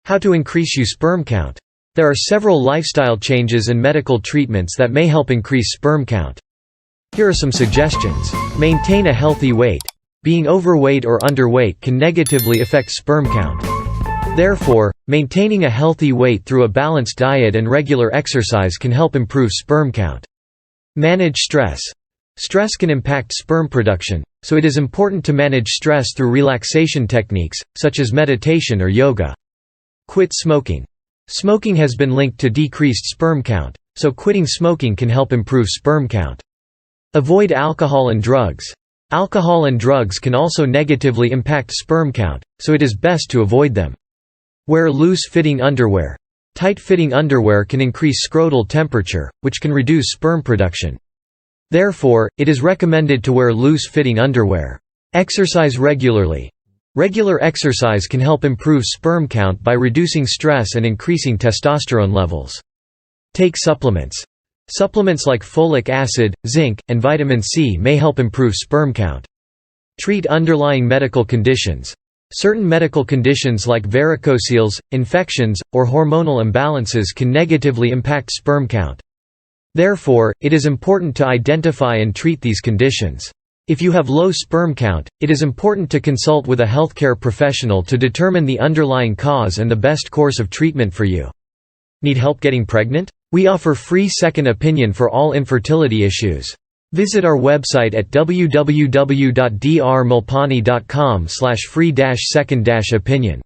How to increase your sperm count. There are several lifestyle changes and medical treatments that may help increase sperm count. Here are some suggestions. Maintain a healthy weight. Being overweight or underweight can negatively affect sperm count. Therefore, maintaining a healthy weight through a balanced diet and regular exercise can help improve sperm count. Manage stress. Stress can impact sperm production, so it is important to manage stress through relaxation techniques, such as meditation or yoga. Quit smoking. Smoking has been linked to decreased sperm count, so quitting smoking can help improve sperm count. Avoid alcohol and drugs. Alcohol and drugs can also negatively impact sperm count, so it is best to avoid them. Wear loose-fitting underwear. Tight-fitting underwear can increase scrotal temperature, which can reduce sperm production. Therefore, it is recommended to wear loose-fitting underwear. Exercise regularly. Regular exercise can help improve sperm count by reducing stress and increasing testosterone levels. Take supplements. Supplements like folic acid, zinc, and vitamin C may help improve sperm count. Treat underlying medical conditions. Certain medical conditions like varicocele, infections, or hormonal imbalances can negatively impact sperm count. Therefore, it is important to identify and treat these conditions. If you have low sperm count, it is important to consult with a healthcare professional to determine the underlying cause and the best course of treatment for you. Need help getting pregnant? We offer free second opinion for all infertility issues. Visit our website at www.drmalpani.com/free-second-opinion.